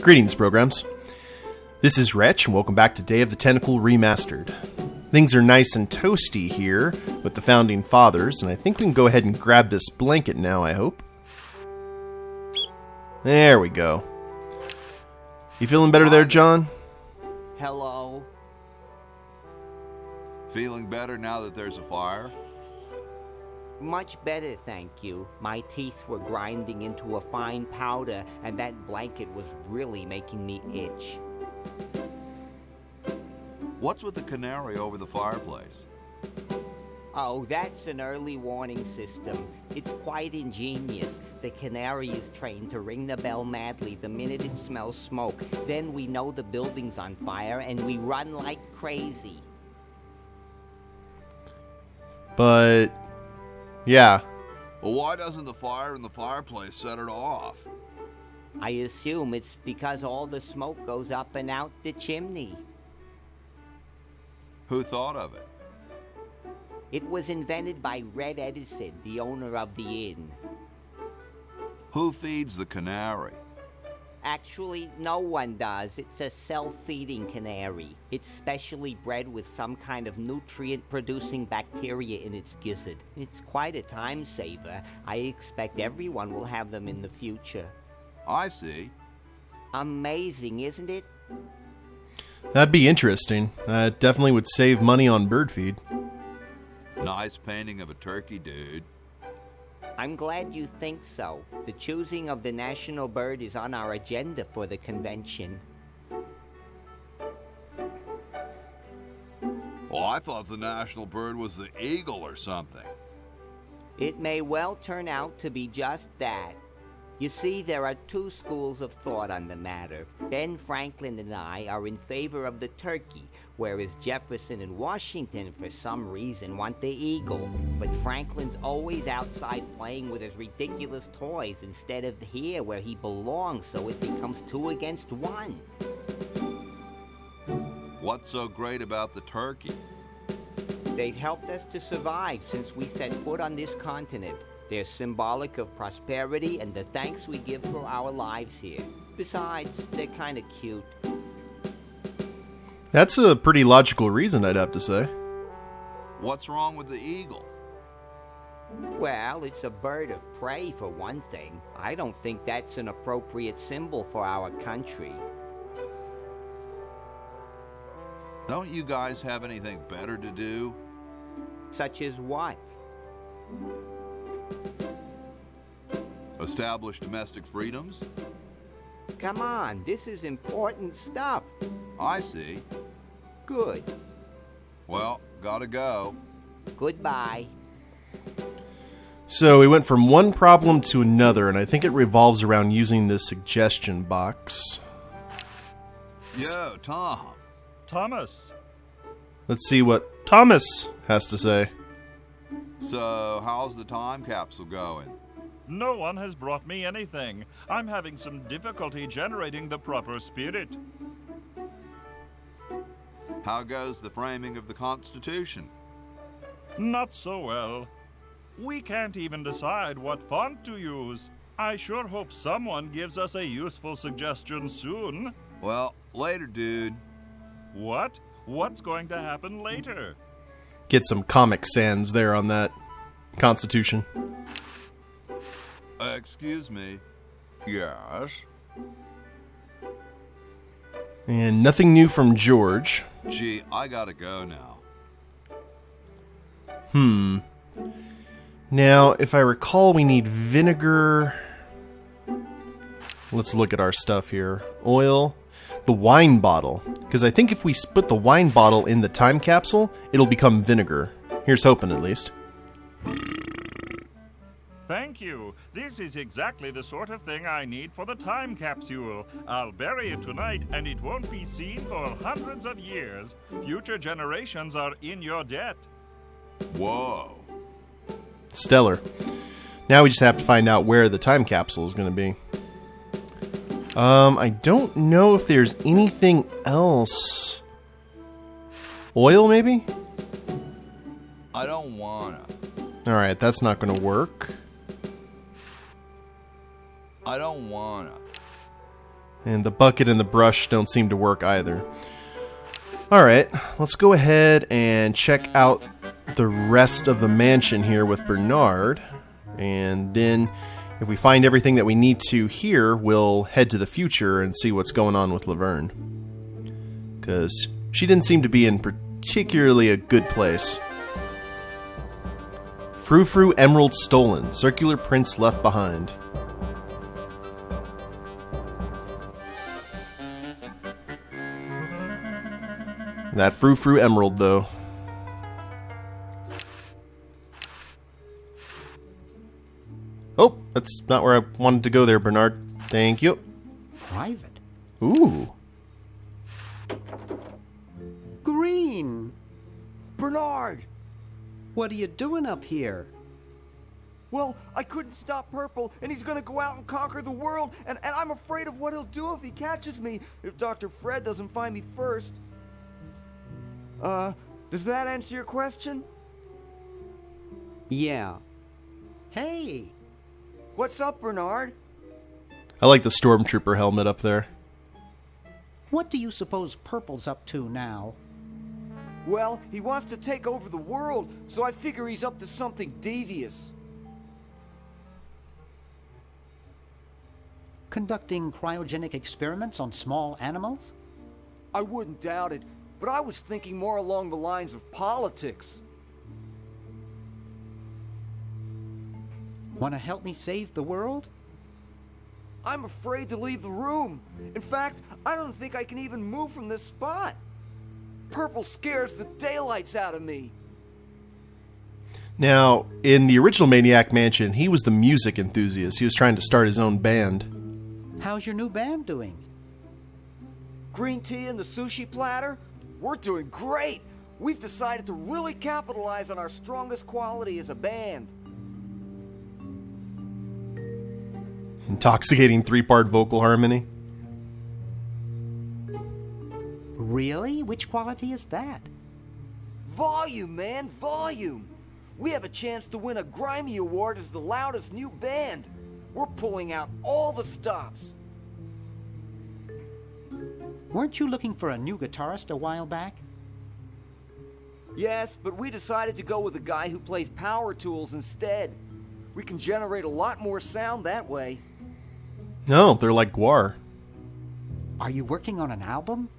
Greetings, programs. This is Wretch, and welcome back to Day of the Tentacle Remastered. Things are nice and toasty here with the Founding Fathers, and I think we can go ahead and grab this blanket now, I hope. There we go. You feeling better there, John? Hello. Feeling better now that there's a fire? Much better, thank you. My teeth were grinding into a fine powder, and that blanket was really making me itch. What's with the canary over the fireplace? Oh, that's an early warning system. It's quite ingenious. The canary is trained to ring the bell madly the minute it smells smoke. Then we know the building's on fire, and we run like crazy. But, yeah. Well, why doesn't the fire in the fireplace set it off? I assume it's because all the smoke goes up and out the chimney. Who thought of it? It was invented by Weird Ed Edison, the owner of the inn. Who feeds the canary? Actually, no one does. It's a self-feeding canary. It's specially bred with some kind of nutrient-producing bacteria in its gizzard. It's quite a time saver. I expect everyone will have them in the future. I see. Amazing, isn't it? That'd be interesting. It definitely would save money on bird feed. Nice painting of a turkey, dude. I'm glad you think so. The choosing of the national bird is on our agenda for the convention. Oh, I thought the national bird was the eagle or something. It may well turn out to be just that. You see, there are two schools of thought on the matter. Ben Franklin and I are in favor of the turkey, whereas Jefferson and Washington, for some reason, want the eagle. But Franklin's always outside playing with his ridiculous toys instead of here where he belongs, so it becomes 2 against 1. What's so great about the turkey? They've helped us to survive since we set foot on this continent. They're symbolic of prosperity and the thanks we give for our lives here. Besides, they're kind of cute. That's a pretty logical reason, I'd have to say. What's wrong with the eagle? Well, it's a bird of prey, for one thing. I don't think that's an appropriate symbol for our country. Don't you guys have anything better to do? Such as what? Establish domestic freedoms? Come on, this is important stuff. I see. Good. Well, gotta go. Goodbye. So we went from one problem to another, and I think it revolves around using this suggestion box. Yo, Tom. Thomas. Let's see what Thomas has to say. So, how's the time capsule going? No one has brought me anything. I'm having some difficulty generating the proper spirit. How goes the framing of the Constitution? Not so well. We can't even decide what font to use. I sure hope someone gives us a useful suggestion soon. Well, later, dude. What? What's going to happen later? Get some Comic Sans there on that Constitution. Excuse me. Yes? And nothing new from George. Gee, I gotta go now. Now, if I recall, we need vinegar. Let's look at our stuff here. Oil. The wine bottle. Because I think if we put the wine bottle in the time capsule, it'll become vinegar. Here's hoping, at least. Thank you. This is exactly the sort of thing I need for the time capsule. I'll bury it tonight, and it won't be seen for hundreds of years. Future generations are in your debt. Whoa. Stellar. Now we just have to find out where the time capsule is going to be. I don't know if there's anything else. Oil, maybe? I don't wanna. Alright, that's not going to work. I don't wanna. And the bucket and the brush don't seem to work either. Alright, let's go ahead and check out the rest of the mansion here with Bernard. And then, if we find everything that we need to here, we'll head to the future and see what's going on with Laverne. Because she didn't seem to be in particularly a good place. Frou-frou emerald stolen. Circular prints left behind. That frou-frou emerald, though. Oh, that's not where I wanted to go there, Bernard. Thank you. Private? Ooh. Green! Bernard! What are you doing up here? Well, I couldn't stop Purple, and he's gonna go out and conquer the world, and I'm afraid of what he'll do if he catches me, if Dr. Fred doesn't find me first. Does that answer your question? Yeah. Hey! What's up, Bernard? I like the Stormtrooper helmet up there. What do you suppose Purple's up to now? Well, he wants to take over the world, so I figure he's up to something devious. Conducting cryogenic experiments on small animals? I wouldn't doubt it, but I was thinking more along the lines of politics. Want to help me save the world? I'm afraid to leave the room. In fact, I don't think I can even move from this spot. Purple scares the daylights out of me. Now, in the original Maniac Mansion, he was the music enthusiast. He was trying to start his own band. How's your new band doing? Green tea and the sushi platter? We're doing great. We've decided to really capitalize on our strongest quality as a band. Intoxicating 3-part vocal harmony. Really? Which quality is that? Volume, man, volume. We have a chance to win a Grimy Award as the loudest new band. We're pulling out all the stops. Weren't you looking for a new guitarist a while back? Yes, but we decided to go with a guy who plays power tools instead. We can generate a lot more sound that way. No, they're like Guar. Are you working on an album?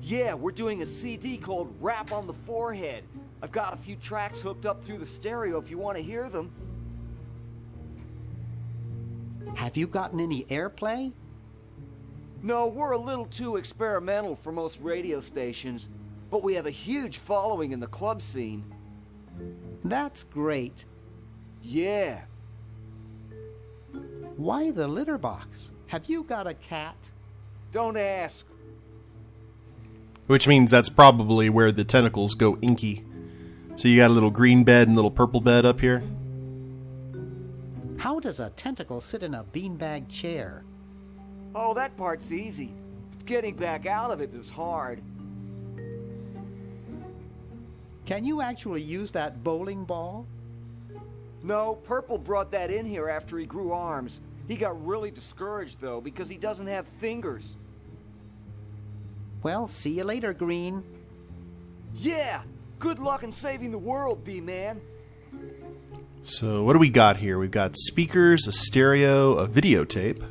Yeah, we're doing a CD called Rap on the Forehead. I've got a few tracks hooked up through the stereo if you want to hear them. Have you gotten any airplay? No, we're a little too experimental for most radio stations, but we have a huge following in the club scene. That's great. Yeah. Why the litter box? Have you got a cat? Don't ask. Which means that's probably where the tentacles go inky. So you got a little green bed and a little purple bed up here. How does a tentacle sit in a beanbag chair? Oh, that part's easy. Getting back out of it is hard. Can you actually use that bowling ball? No, Purple brought that in here after he grew arms. He got really discouraged, though, because he doesn't have fingers. Well, see you later, Green. Yeah! Good luck in saving the world, B-Man. So what do we got here? We've got speakers, a stereo, a videotape.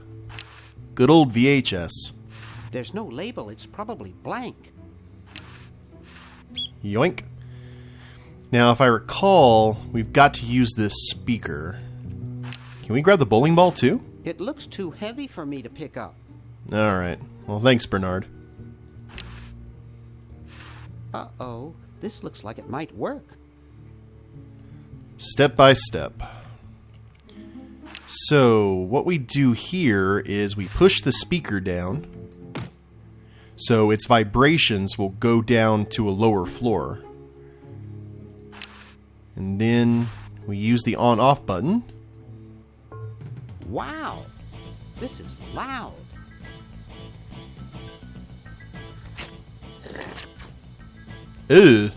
Good old VHS. There's no label. It's probably blank. Yoink. Now, if I recall, we've got to use this speaker. Can we grab the bowling ball, too? It looks too heavy for me to pick up. Alright. Well, thanks, Bernard. Uh-oh. This looks like it might work. Step by step. So, what we do here is we push the speaker down, so its vibrations will go down to a lower floor. And then we use the on-off button. Wow! This is loud. Ew.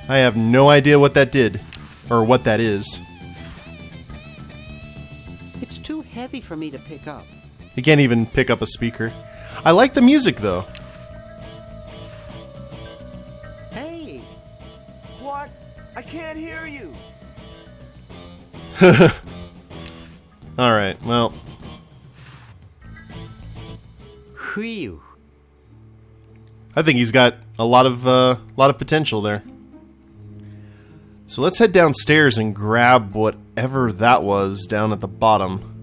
I have no idea what that did, or what that is. It's too heavy for me to pick up. He can't even pick up a speaker. I like the music, though. Hey, What? I can't hear you. Alright, well. whew. I think he's got a lot of potential there. So let's head downstairs and grab whatever that was down at the bottom.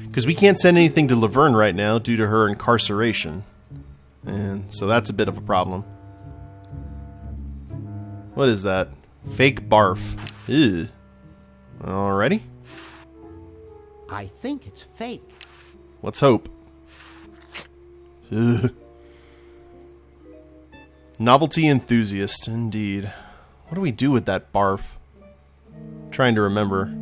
Because we can't send anything to Laverne right now due to her incarceration. And so that's a bit of a problem. What is that? Fake barf. Ew. Alrighty. I think it's fake. Let's hope. Ugh. Novelty enthusiast, indeed. What do we do with that barf? Trying to remember.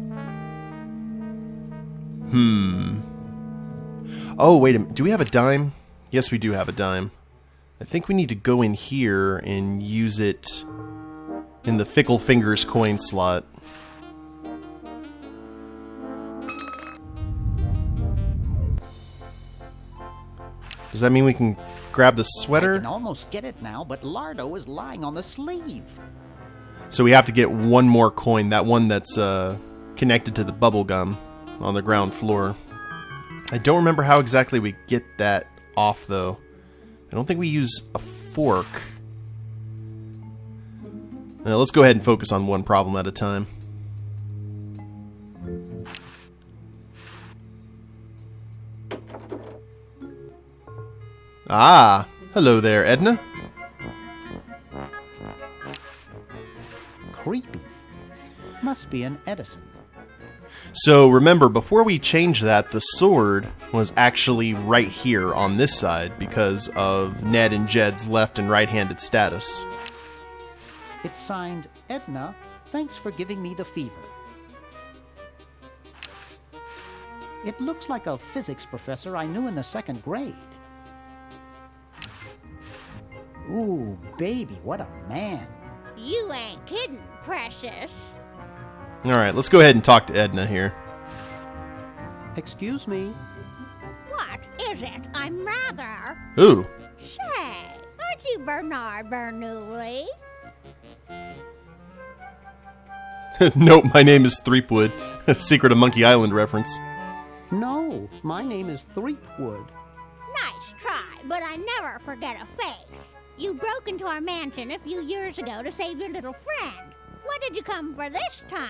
Oh, wait a minute. Do we have a dime? Yes, we do have a dime. I think we need to go in here and use it in the Fickle Fingers coin slot. Does that mean we can grab the I sweater? can almost get it now, but Lardo is lying on the sleeve. So we have to get one more coin, that one that's connected to the bubble gum on the ground floor. I don't remember how exactly we get that off, though. I don't think we use a fork. Now, let's go ahead and focus on one problem at a time. Ah, hello there, Edna. Creepy. Must be an Edison. So remember, before we changed that, the sword was actually right here on this side because of Ned and Jed's left and right-handed status. It's signed, Edna, thanks for giving me the fever. It looks like a physics professor I knew in the 2nd grade. Ooh, baby, what a man. You ain't kidding, precious. Alright, let's go ahead and talk to Edna here. Excuse me. What is it? I'm rather... Ooh. Say, aren't you Bernard Bernoulli? Nope, my name is Threepwood. Secret of Monkey Island reference. No, my name is Threepwood. Nice try, but I never forget a face. You broke into our mansion a few years ago to save your little friend. What did you come for this time?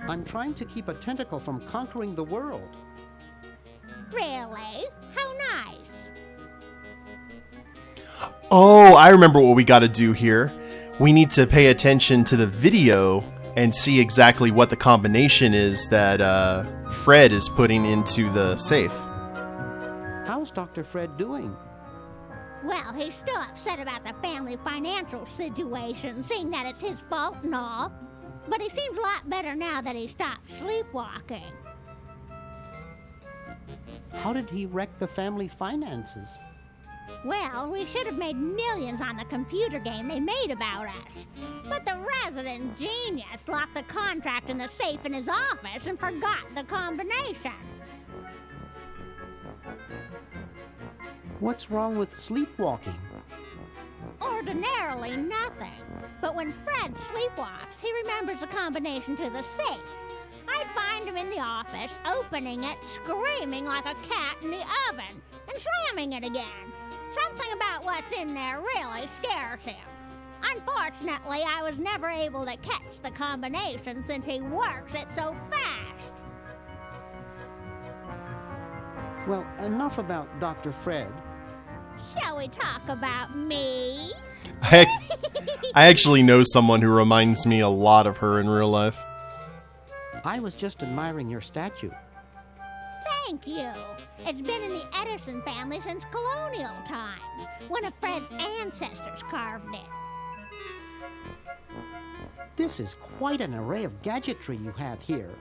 I'm trying to keep a tentacle from conquering the world. Really? How nice. Oh, I remember what we gotta do here. We need to pay attention to the video and see exactly what the combination is that Fred is putting into the safe. How's Dr. Fred doing? Well, he's still upset about the family financial situation, seeing that it's his fault and all. But he seems a lot better now that he stopped sleepwalking. How did he wreck the family finances? Well, we should have made millions on the computer game they made about us. But the resident genius locked the contract in the safe in his office and forgot the combination. What's wrong with sleepwalking? Ordinarily nothing. But when Fred sleepwalks, he remembers the combination to the safe. I'd find him in the office, opening it, screaming like a cat in the oven, and slamming it again. Something about what's in there really scares him. Unfortunately, I was never able to catch the combination since he works it so fast. Well, enough about Dr. Fred. Shall we talk about me? I actually know someone who reminds me a lot of her in real life. I was just admiring your statue. Thank you. It's been in the Edison family since colonial times. One of Fred's ancestors carved it. This is quite an array of gadgetry you have here.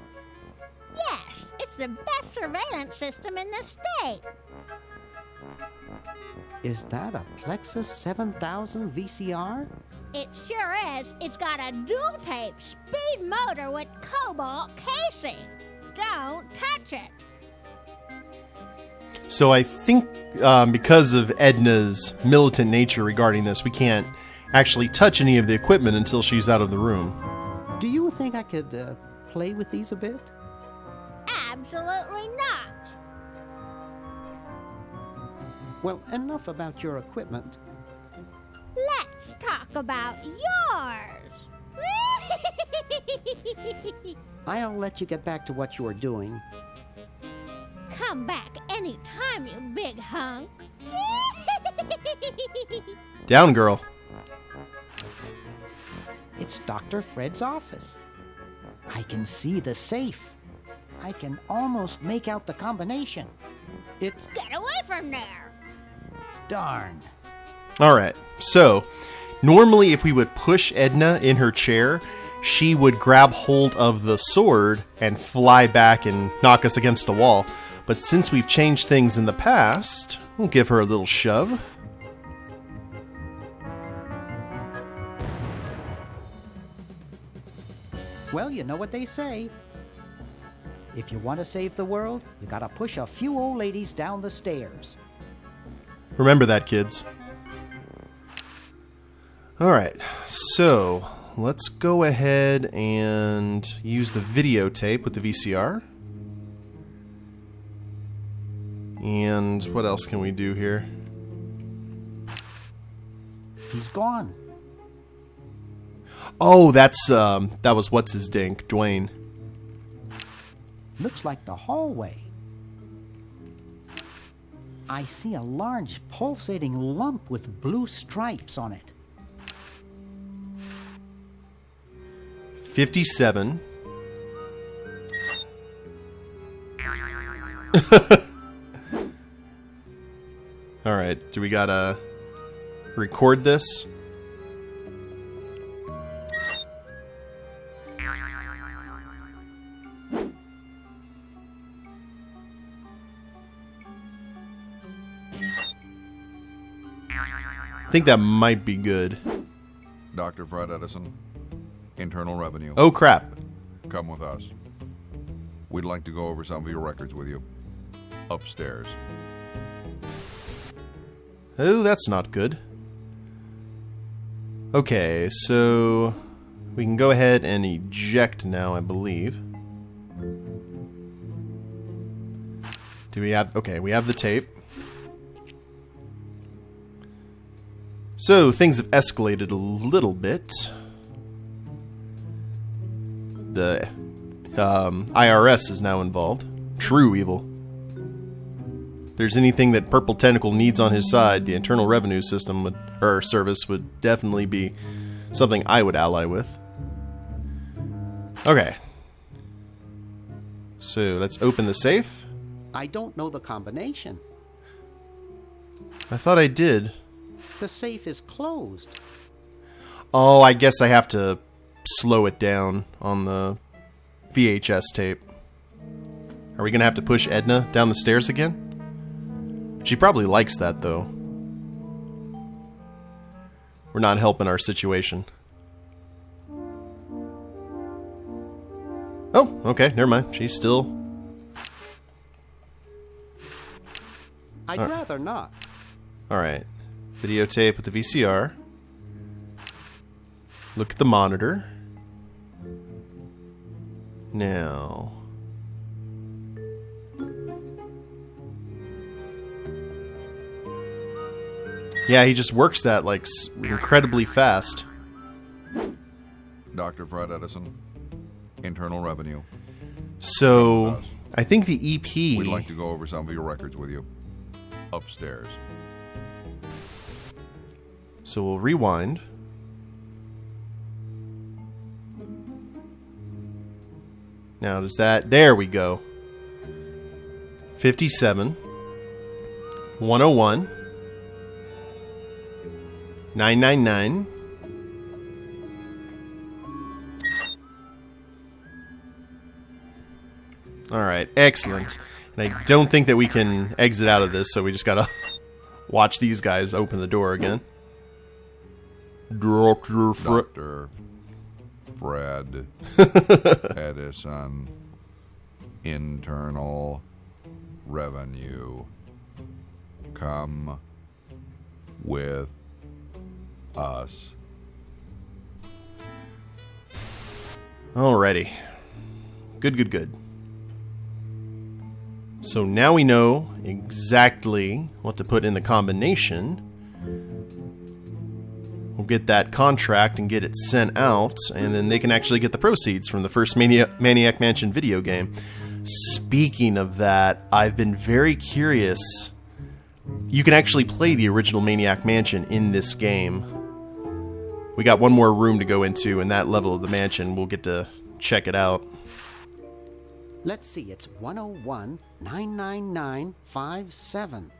Yes, it's the best surveillance system in the state. Is that a Plexus 7000 VCR? It sure is. It's got a dual-tape speed motor with cobalt casing. Don't touch it. So I think because of Edna's militant nature regarding this, we can't actually touch any of the equipment until she's out of the room. Do you think I could play with these a bit? Absolutely not. Well, enough about your equipment. Let's talk about yours. I'll let you get back to what you are doing. Come back anytime, you big hunk. Down, girl. It's Dr. Fred's office. I can see the safe. I can almost make out the combination. It's... Get away from there. Darn. Alright, so normally if we would push Edna in her chair, she would grab hold of the sword and fly back and knock us against the wall. But since we've changed things in the past, we'll give her a little shove. Well, you know what they say. If you want to save the world, you gotta push a few old ladies down the stairs. Remember that, kids. Alright, so let's go ahead and use the videotape with the VCR. And what else can we do here? He's gone. Oh, that was what's his dink, Dwayne. Looks like the hallway. I see a large pulsating lump with blue stripes on it. 57. Alright, do we gotta record this? I think that might be good. Dr. Fred Edison, Internal Revenue. Oh crap. Come with us. We'd like to go over some of your records with you. Upstairs. Oh, that's not good. Okay, so we can go ahead and eject now, I believe. Do we have... Okay, we have the tape. So, things have escalated a little bit. The IRS is now involved. True evil. If there's anything that Purple Tentacle needs on his side, the Internal Revenue System would, or service would definitely be something I would ally with. Okay. So, let's open the safe. I don't know the combination. I thought I did. The safe is closed. Oh, I guess I have to slow it down on the VHS tape. Are we going to have to push Edna down the stairs again? She probably likes that, though. We're not helping our situation. Oh, okay, never mind. She's still... I'd rather not. Alright. Videotape with the VCR. Look at the monitor. Now... Yeah, he just works that, like, incredibly fast. Dr. Fred Edison, Internal Revenue. So, I think the EP... We'd like to go over some of your records with you. Upstairs. So we'll rewind. Now does that... There we go. 57. 101. 999. Alright, excellent. And I don't think that we can exit out of this, so we just gotta watch these guys open the door again. Dr. Fred Edison, Internal Revenue. Come with us. Alrighty. Good. So now we know exactly what to put in the combination. We'll get that contract and get it sent out, and then they can actually get the proceeds from the first Maniac Mansion video game. Speaking of that, I've been very curious. You can actually play the original Maniac Mansion in this game. We got one more room to go into, and that level of the mansion, we'll get to check it out. Let's see, it's 101-99957.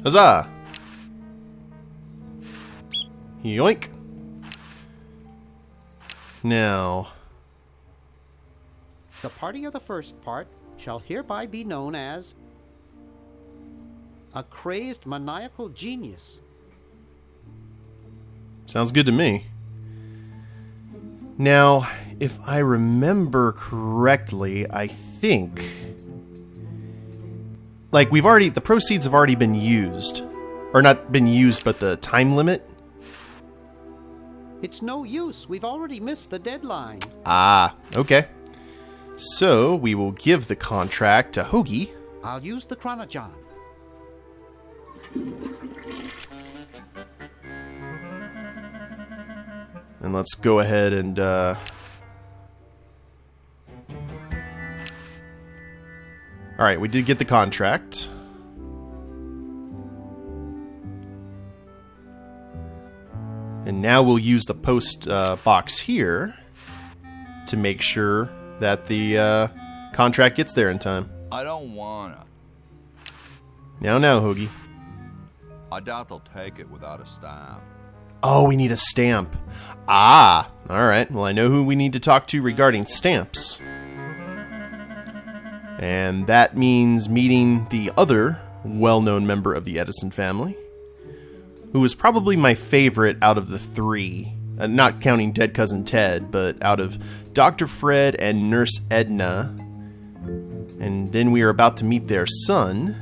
Huzzah! Yoink! Now, The party of the first part shall hereby be known as a crazed maniacal genius. sounds good to me. Now, if I remember correctly, I think... Like, the proceeds have already been used. Or not been used, but the time limit. It's no use. We've already missed the deadline. Ah, okay. So, we will give the contract to Hoagie. I'll use the Chronojon. And let's go ahead and, Alright, we did get the contract. And now we'll use the post box here to make sure that the contract gets there in time. I don't wanna. Now, Hoagie. I doubt they'll take it without a stamp. Oh, we need a stamp. Ah, alright. Well, I know who we need to talk to regarding stamps. And that means meeting the other well-known member of the Edison family, who is probably my favorite out of the three. Not counting Dead Cousin Ted, but out of Dr. Fred and Nurse Edna. And then we are about to meet their son.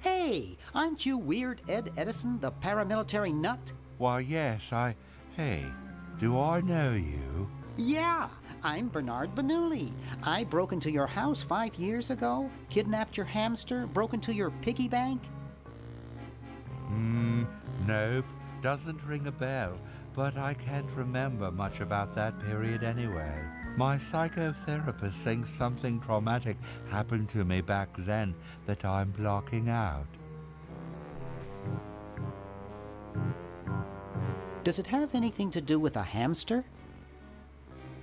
Hey, aren't you Weird Ed Edison, the paramilitary nut? Why, yes, Hey, do I know you? Yeah, I'm Bernard Bernoulli. I broke into your house 5 years ago, kidnapped your hamster, broke into your piggy bank. Nope, doesn't ring a bell, but I can't remember much about that period anyway. My psychotherapist thinks something traumatic happened to me back then that I'm blocking out. Does it have anything to do with a hamster?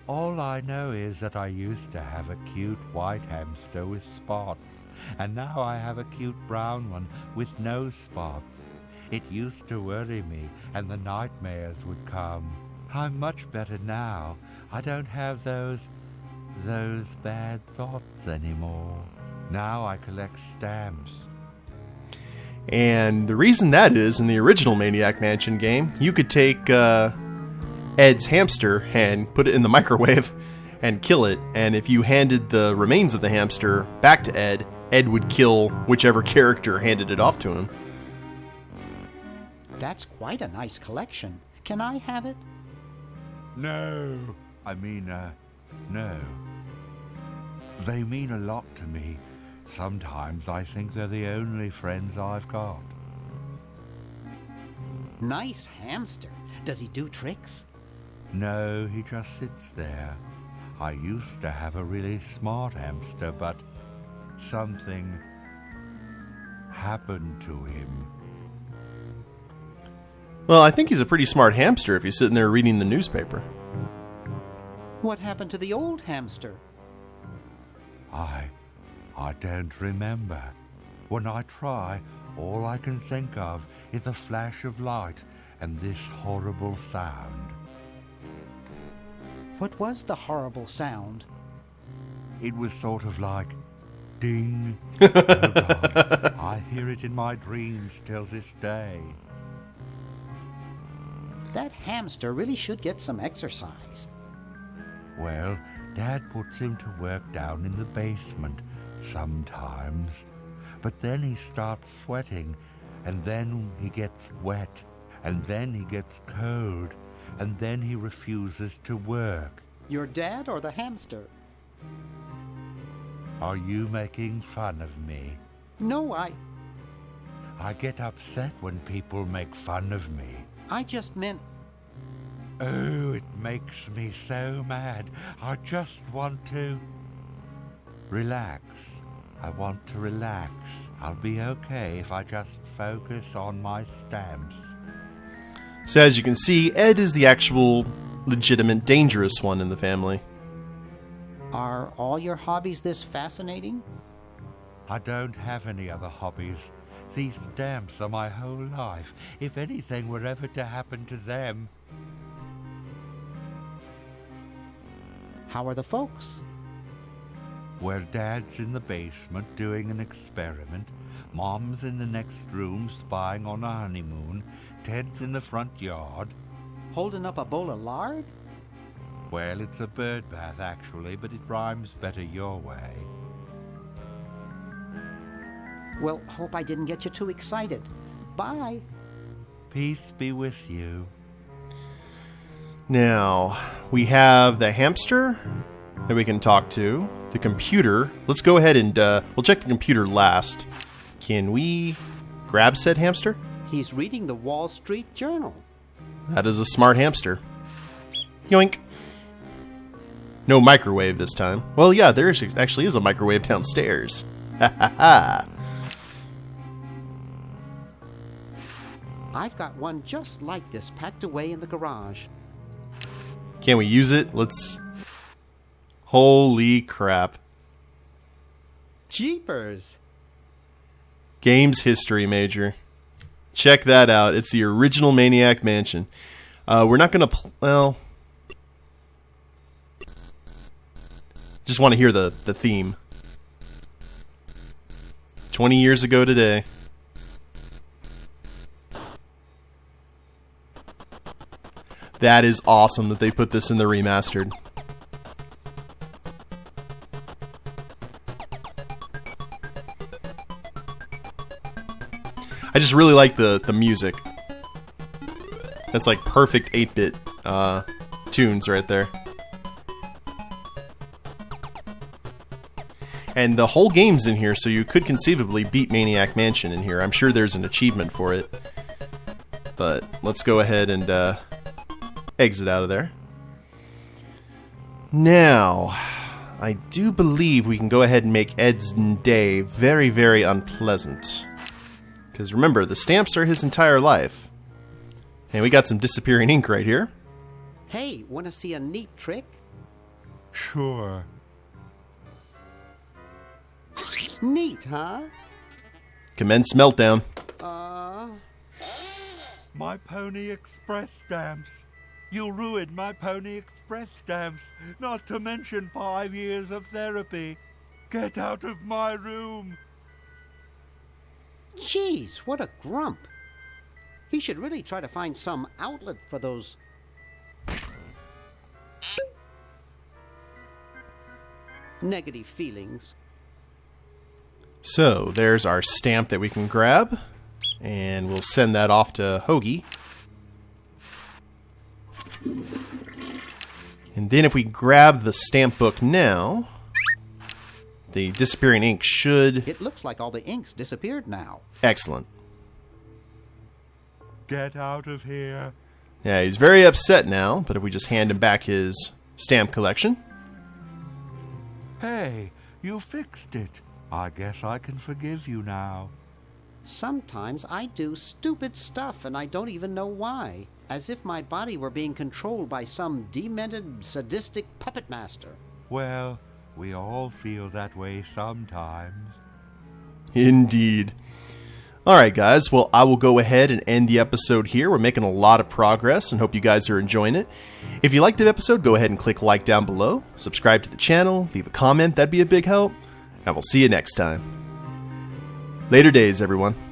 All I know is that I used to have a cute white hamster with spots, and now I have a cute brown one with no spots. It used to worry me, and the nightmares would come. I'm much better now. I don't have those bad thoughts anymore. Now I collect stamps. And the reason that is, in the original Maniac Mansion game, you could take Ed's hamster and put it in the microwave and kill it, and if you handed the remains of the hamster back to Ed, Ed would kill whichever character handed it off to him. That's quite a nice collection. Can I have it? No. No. They mean a lot to me. Sometimes I think they're the only friends I've got. Nice hamster. Does he do tricks? No, he just sits there. I used to have a really smart hamster, but something happened to him. Well, I think he's a pretty smart hamster if he's sitting there reading the newspaper. What happened to the old hamster? I don't remember. When I try, all I can think of is a flash of light and this horrible sound. What was the horrible sound? It was sort of like Ding. Oh God, I hear it in my dreams till this day. That hamster really should get some exercise. Well, Dad puts him to work down in the basement sometimes. But then he starts sweating, and then he gets wet, and then he gets cold, and then he refuses to work. Your dad or the hamster? Are you making fun of me? No, I get upset when people make fun of me. I just meant... Oh, it makes me so mad. I just want to... relax. I want to relax. I'll be okay if I just focus on my stamps. So as you can see, Ed is the actual, legitimate, dangerous one in the family. Are all your hobbies this fascinating? I don't have any other hobbies. These stamps are my whole life. If anything were ever to happen to them... How are the folks? Well, Dad's in the basement doing an experiment. Mom's in the next room spying on a honeymoon. Ted's in the front yard. Holding up a bowl of lard? Well, it's a bird bath, actually, but it rhymes better your way. Well, hope I didn't get you too excited. Bye. Peace be with you. Now, we have the hamster that we can talk to. The computer. Let's go ahead and we'll check the computer last. Can we grab said hamster? He's reading the Wall Street Journal. That is a smart hamster. Yoink. No microwave this time. Well, yeah, there actually is a microwave downstairs. Ha ha ha. I've got one just like this packed away in the garage. Can we use it? Let's... Holy crap. Jeepers. Games history major. Check that out. It's the original Maniac Mansion. We're not going to... Well... Just want to hear the theme. 20 years ago today. That is awesome that they put this in the remastered. I just really like the music. That's like perfect 8-bit tunes right there. And the whole game's in here, so you could conceivably beat Maniac Mansion in here. I'm sure there's an achievement for it. But let's go ahead and exit out of there. Now, I do believe we can go ahead and make Ed's day very, very unpleasant. Because remember, the stamps are his entire life. And we got some disappearing ink right here. Hey, want to see a neat trick? Sure. Neat, huh? Commence meltdown. My Pony Express stamps. You ruined my Pony Express stamps, not to mention 5 years of therapy. Get out of my room. Jeez, what a grump. He should really try to find some outlet for those... negative feelings. So, there's our stamp that we can grab. And we'll send that off to Hoagie. And then if we grab the stamp book now, the disappearing ink should... It looks like all the ink's disappeared now. Excellent. Get out of here. Yeah, he's very upset now, but if we just hand him back his stamp collection... Hey, you fixed it. I guess I can forgive you now. Sometimes I do stupid stuff and I don't even know why. As if my body were being controlled by some demented, sadistic puppet master. Well, we all feel that way sometimes. Indeed. Alright guys, well I will go ahead and end the episode here. We're making a lot of progress and hope you guys are enjoying it. If you liked the episode, go ahead and click like down below. Subscribe to the channel, leave a comment, that'd be a big help. and we'll see you next time. Later days, everyone.